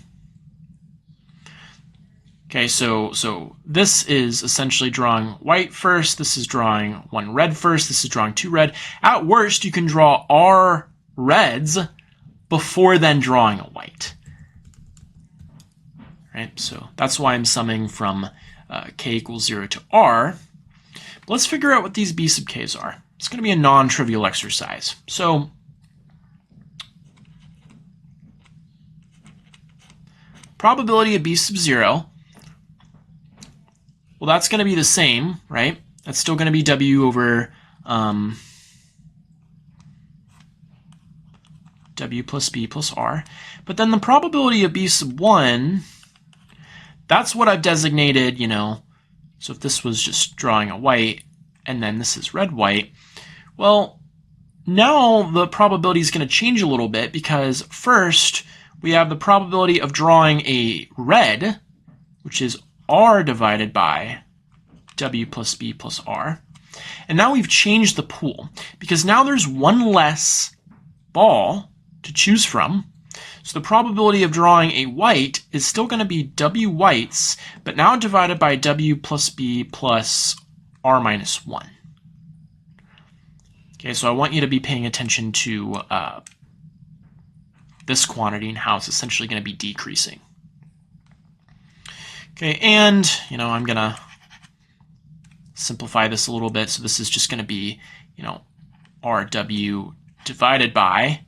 Okay, so this is essentially drawing white first. This is drawing one red first. This is drawing two red. At worst, you can draw r reds before then drawing a white. Right, so that's why I'm summing from k equals 0 to r. But let's figure out what these b sub k's are. It's going to be a non-trivial exercise. So probability of b sub 0, well, that's going to be the same, right? That's still going to be w over w plus b plus r. But then the probability of b sub 1, that's what I've designated, you know. So if this was just drawing a white, and then this is red-white, well, now the probability is going to change a little bit because first we have the probability of drawing a red, which is r divided by w plus b plus r. And now we've changed the pool because now there's one less ball to choose from. So the probability of drawing a white is still going to be w whites, but now divided by w plus b plus r minus 1. Okay, so I want you to be paying attention to this quantity and how it's essentially going to be decreasing. Okay, and you know, I'm going to simplify this a little bit. So this is just going to be, you know, rw divided by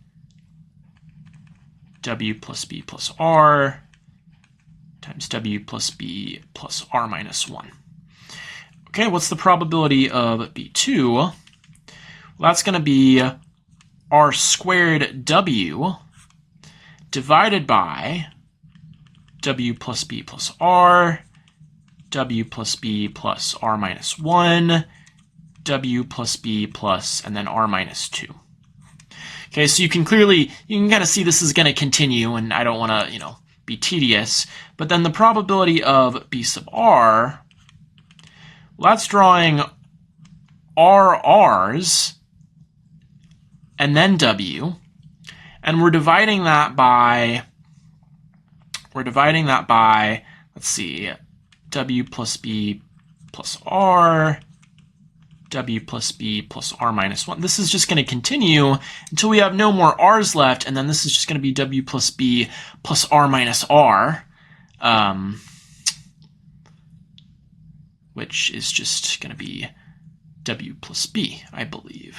w plus b plus r times w plus b plus r minus 1. Okay, what's the probability of b2? Well, that's going to be r squared w divided by w plus b plus r, w plus b plus r minus 1, w plus b plus, and then r minus 2. Okay, so you can kind of see this is going to continue, and I don't want to, you know, be tedious. But then the probability of b sub r, well, that's drawing r's and then w, and we're dividing that by, let's see, w plus b plus r, w plus b plus r minus 1. This is just going to continue until we have no more r's left, and then this is just going to be w plus b plus r minus r, which is just going to be w plus b, I believe.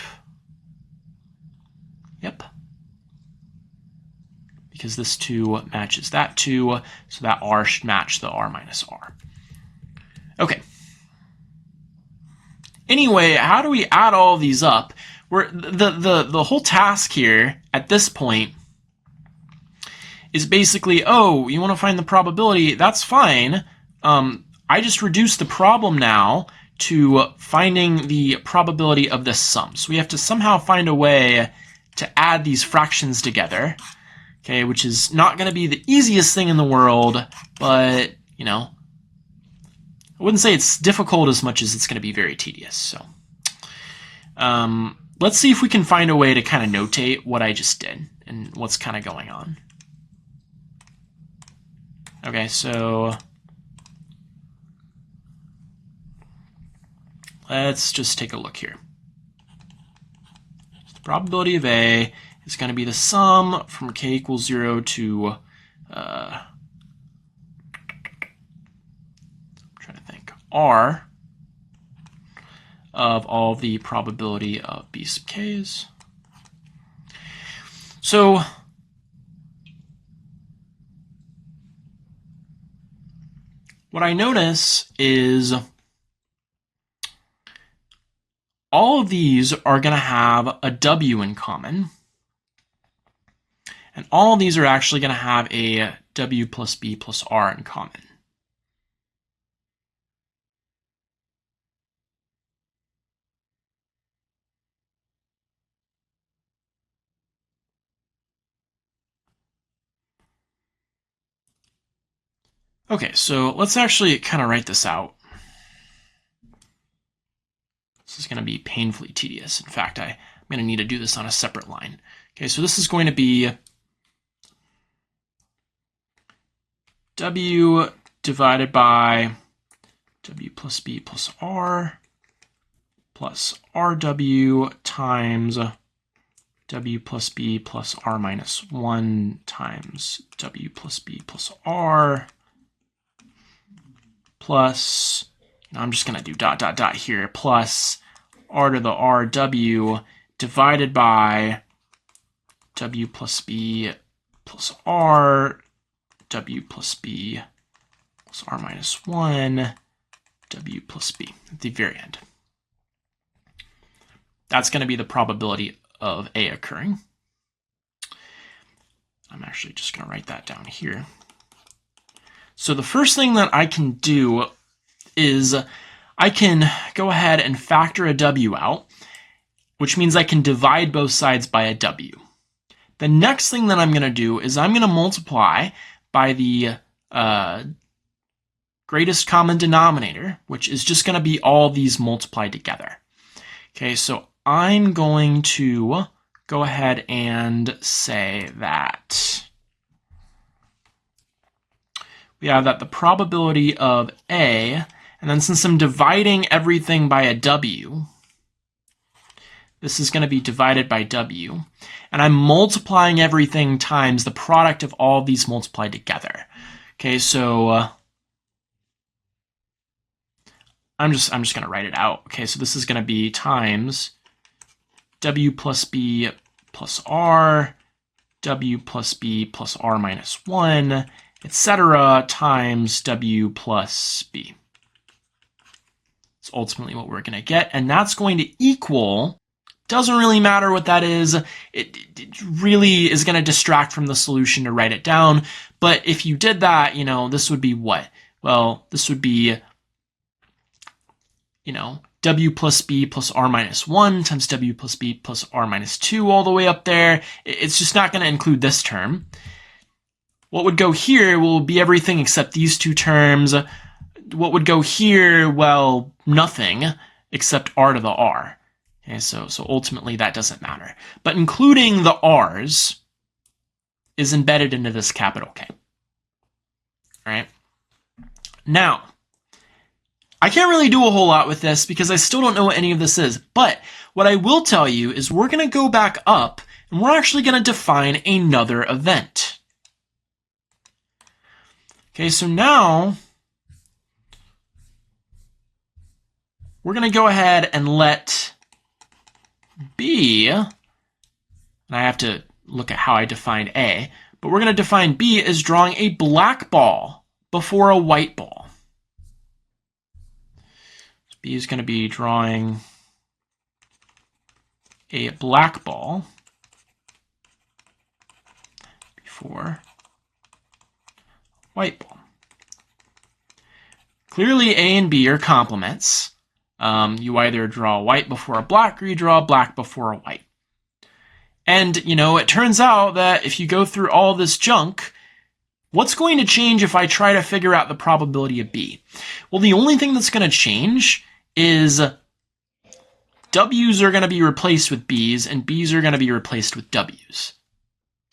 Yep. Because this 2 matches that 2, so that r should match the r minus r. Okay. Anyway, how do we add all of these up? The whole task here at this point is basically, oh, you want to find the probability? That's fine. I just reduced the problem now to finding the probability of this sum. So we have to somehow find a way to add these fractions together, okay, which is not going to be the easiest thing in the world, but, you know, I wouldn't say it's difficult as much as it's going to be very tedious. So Let's see if we can find a way to kind of notate what I just did and what's kind of going on. Okay, so let's just take a look here. The probability of A is going to be the sum from k equals 0 to, I'm trying to think, R of all the probability of B sub k's. So what I notice is all of these are going to have a W in common. And all of these are actually going to have a W plus B plus R in common. Okay, so let's actually kind of write this out. This is going to be painfully tedious. In fact, I'm going to need to do this on a separate line. Okay, so this is going to be W divided by W plus B plus R plus RW times W plus B plus R minus 1 times W plus B plus R plus, I'm just going to do dot, dot, dot here, plus R to the RW divided by W plus B plus R, W plus B plus R minus 1, W plus B at the very end. That's going to be the probability of A occurring. I'm actually just going to write that down here. So the first thing that I can do is I can go ahead and factor a W out, which means I can divide both sides by a W. The next thing that I'm going to do is I'm going to multiply by the greatest common denominator, which is just going to be all these multiplied together. Okay, so I'm going to go ahead and say that we have that the probability of A, and then since I'm dividing everything by a W, this is going to be divided by W, and I'm multiplying everything times the product of all of these multiplied together. Okay, so I'm just going to write it out. Okay, so this is going to be times W plus B plus R, W plus B plus R minus 1, etc. times W plus B. It's ultimately what we're going to get, and that's going to equal, doesn't really matter what that is, it really is going to distract from the solution to write it down, but if you did that, this would be what? Well, this would be, W plus B plus R minus 1 times W plus B plus R minus 2 all the way up there. It's just not going to include this term. What would go here will be everything except these two terms. What would go here? Well, nothing except R to the R. Okay, so ultimately that doesn't matter. But including the R's is embedded into this capital K. All right? Now, I can't really do a whole lot with this because I still don't know what any of this is. But what I will tell you is we're going to go back up and we're actually going to define another event. Okay, so now we're going to go ahead and let B, and I have to look at how I defined A, but we're going to define B as drawing a black ball before a white ball. So B is going to be drawing a black ball before white ball. Clearly, A and B are complements. You either draw white before a black or you draw a black before a white. And, it turns out that if you go through all this junk, what's going to change if I try to figure out the probability of B? Well, the only thing that's going to change is W's are going to be replaced with B's, and B's are going to be replaced with W's.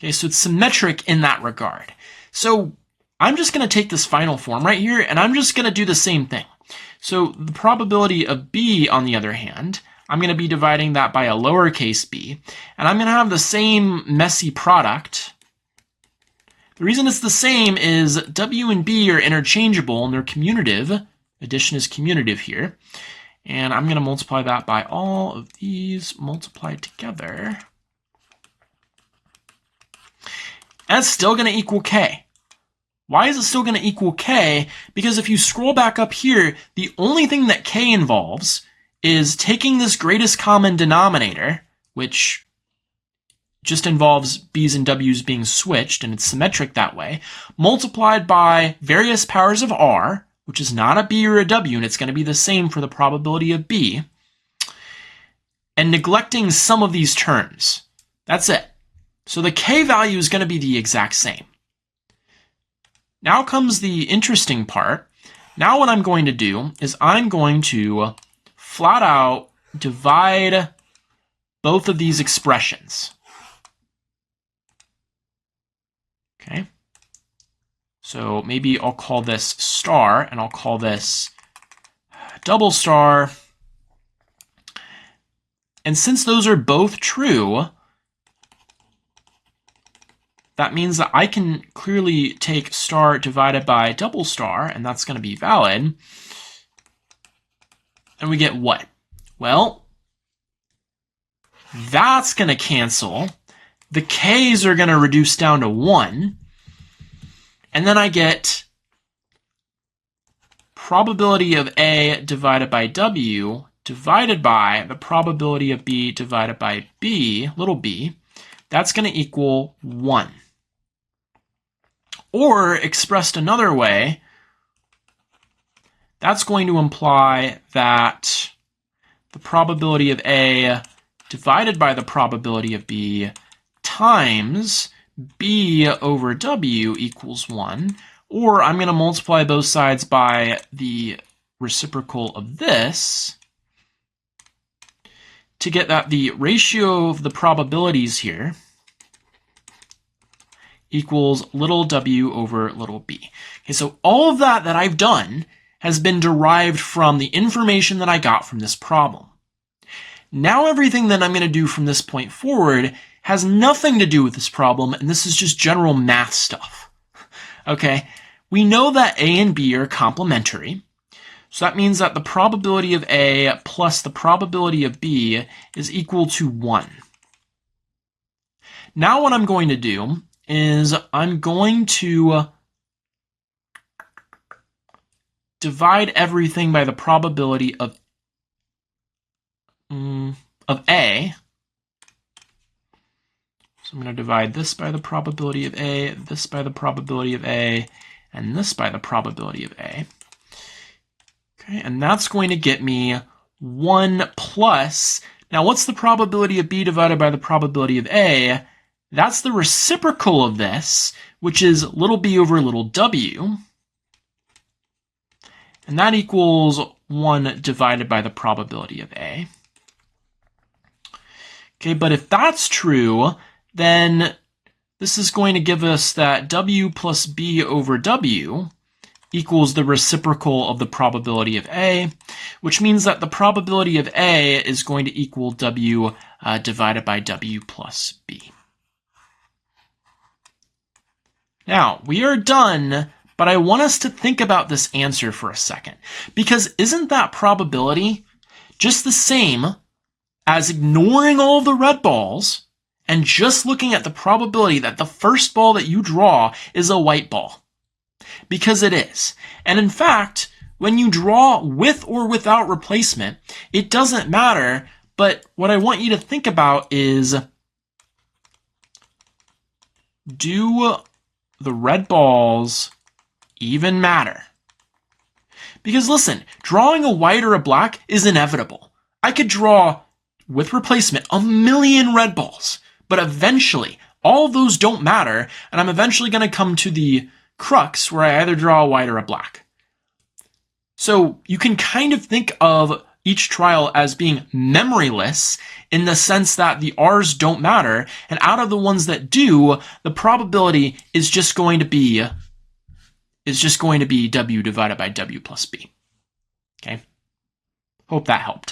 Okay, so it's symmetric in that regard. So I'm just going to take this final form right here, and I'm just going to do the same thing. So the probability of B, on the other hand, I'm going to be dividing that by a lowercase b, and I'm going to have the same messy product. The reason it's the same is W and B are interchangeable, and they're commutative. Addition is commutative here. And I'm going to multiply that by all of these multiplied together. That's still going to equal K. Why is it still going to equal K? Because if you scroll back up here, the only thing that K involves is taking this greatest common denominator, which just involves B's and W's being switched, and it's symmetric that way, multiplied by various powers of R, which is not a B or a W, and it's going to be the same for the probability of B, and neglecting some of these terms. That's it. So the K value is going to be the exact same. Now comes the interesting part. Now what I'm going to do is I'm going to flat out divide both of these expressions. Okay. So maybe I'll call this star, and I'll call this double star. And since those are both true, that means that I can clearly take star divided by double star, and that's going to be valid. And we get what? Well, that's going to cancel. The K's are going to reduce down to 1. And then I get probability of A divided by W divided by the probability of B divided by B, little b. That's going to equal 1. Or, expressed another way, that's going to imply that the probability of A divided by the probability of B times B over W equals 1. Or I'm going to multiply both sides by the reciprocal of this to get that the ratio of the probabilities here equals little w over little b. Okay, so all of that I've done has been derived from the information that I got from this problem. Now everything that I'm going to do from this point forward has nothing to do with this problem, and this is just general math stuff. Okay, we know that A and B are complementary, so that means that the probability of A plus the probability of B is equal to 1. Now what I'm going to do is I'm going to divide everything by the probability of A. So I'm going to divide this by the probability of A, this by the probability of A, and this by the probability of A. Okay, and that's going to get me 1 plus, now what's the probability of B divided by the probability of A? That's the reciprocal of this, which is little b over little w. And that equals 1 divided by the probability of A. Okay, but if that's true, then this is going to give us that w plus b over w equals the reciprocal of the probability of A, which means that the probability of A is going to equal w divided by w plus b. Now, we are done, but I want us to think about this answer for a second, because isn't that probability just the same as ignoring all of the red balls and just looking at the probability that the first ball that you draw is a white ball? Because it is. And in fact, when you draw with or without replacement, it doesn't matter, but what I want you to think about is, do the red balls even matter? Because listen, drawing a white or a black is inevitable. I could draw, with replacement, 1,000,000 red balls, but eventually all of those don't matter, and I'm eventually going to come to the crux where I either draw a white or a black. So you can kind of think of each trial as being memoryless in the sense that the R's don't matter, and out of the ones that do, the probability is just going to be W divided by W plus B. Okay? Hope that helped.